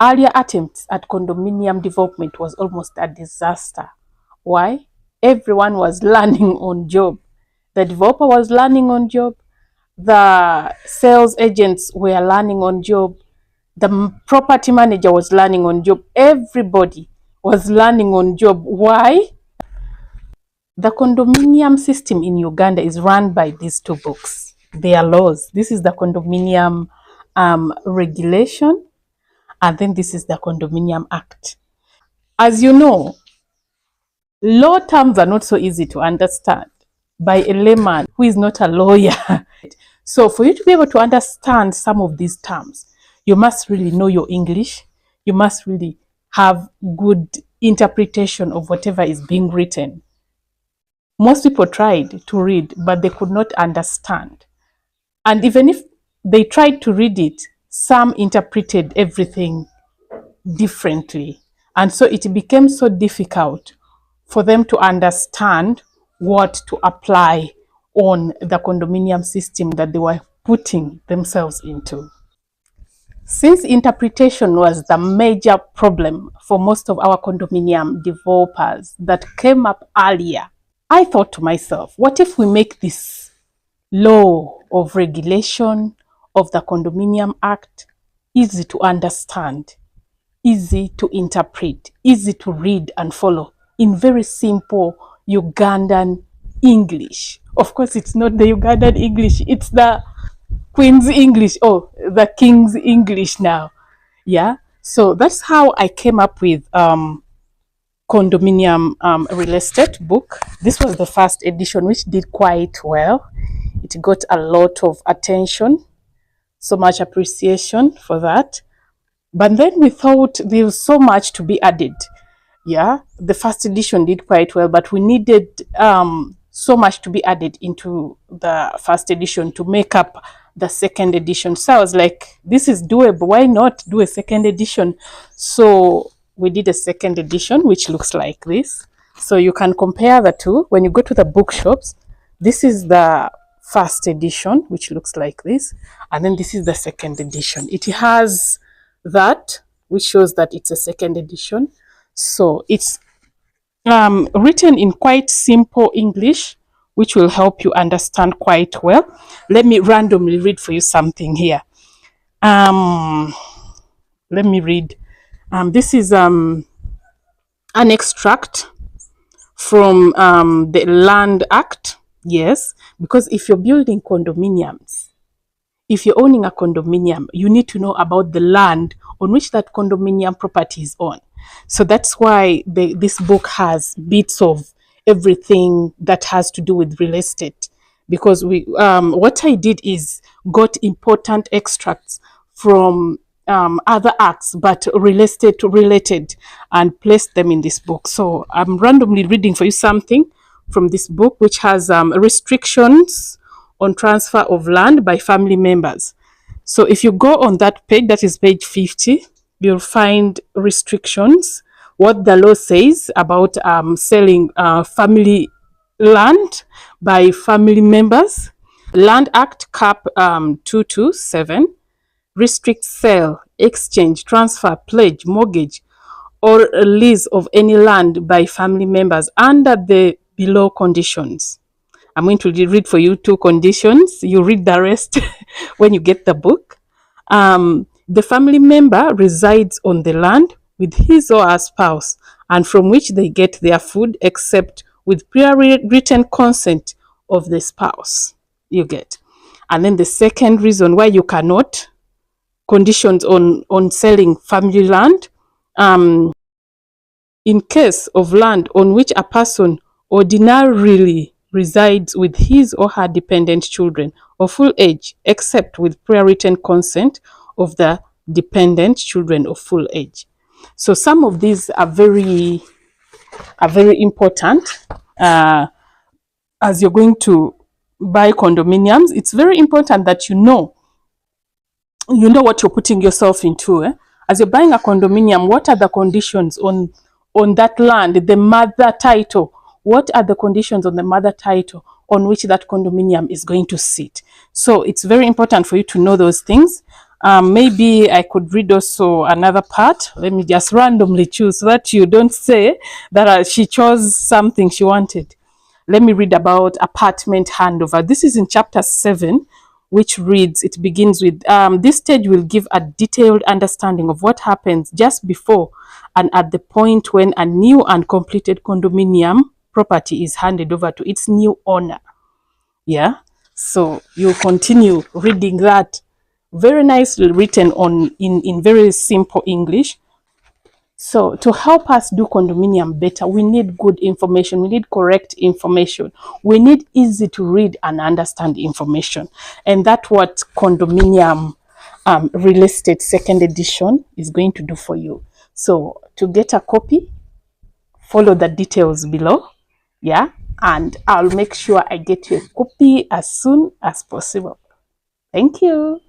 Earlier attempts at condominium development was almost a disaster. Why? Everyone was learning on job. The developer was learning on job. The sales agents were learning on job. The property manager was learning on job. Everybody was learning on job. Why? The condominium system in Uganda is run by these two books. They are laws. This is the condominium regulation, and then this is the Condominium Act. As you know, law terms are not so easy to understand by a layman who is not a lawyer. So for you to be able to understand some of these terms, you must really know your English. You must really have good interpretation of whatever is being written. Most people tried to read, but they could not understand. And even if they tried to read it, some interpreted everything differently. And so it became so difficult for them to understand what to apply on the condominium system that they were putting themselves into. Since interpretation was the major problem for most of our condominium developers that came up earlier, I thought to myself, what if we make this law of regulation of the Condominium Act easy to understand, easy to interpret, easy to read and follow in very simple Ugandan English. Of course, it's not the Ugandan English, it's the Queen's English, or the King's English now. Yeah. So that's how I came up with condominium real estate book. This was the first edition, which did quite well. It got a lot of attention, so much appreciation for that. But then we thought there was so much to be added. Yeah, the first edition did quite well, but we needed so much to be added into the first edition to make up the second edition. So I was like, this is doable. Why not do a second edition? So we did a second edition, which looks like this. So you can compare the two. When you go to the bookshops, this is the first edition, which looks like this. And then this is the second edition. It has that, which shows that it's a second edition. So it's written in quite simple English, which will help you understand quite well. Let me randomly read for you something here. Let me read. This is an extract from the Land Act. Yes, because if you're building condominiums, if you're owning a condominium, you need to know about the land on which that condominium property is on. So that's why this book has bits of everything that has to do with real estate. Because what I did is got important extracts from other acts, but real estate related, and placed them in this book. So I'm randomly reading for you something from this book, which has restrictions on transfer of land by family members. So if you go on that page, that is page 50, you'll find restrictions, what the law says about selling family land by family members. Land Act Cap 227 restricts sale, exchange, transfer, pledge, mortgage, or a lease of any land by family members under the below conditions. I'm going to read for you two conditions. You read the rest when you get the book. The family member resides on the land with his or her spouse, and from which they get their food, except with prior written consent of the spouse. You get. And then the second reason why you cannot, conditions on selling family land, in case of land on which a person ordinarily resides with his or her dependent children of full age, except with prior written consent of the dependent children of full age. So some of these are very important as you're going to buy condominiums. It's very important that you know what you're putting yourself into. As you're buying a condominium, what are the conditions on that land, the mother title? What are the conditions on the mother title on which that condominium is going to sit? So it's very important for you to know those things. Maybe I could read also another part. Let me just randomly choose so that you don't say that she chose something she wanted. Let me read about apartment handover. This is in chapter 7, which reads, it begins with, this stage will give a detailed understanding of what happens just before and at the point when a new and completed condominium property is handed over to its new owner. Yeah, so you continue reading that. Very nicely written in very simple English. So to help us do condominium better, we need good information. We need correct information. We need easy to read and understand information. And that's what condominium real estate second edition is going to do for you. So to get a copy, follow the details below. Yeah. And I'll make sure I get you a copy as soon as possible. Thank you.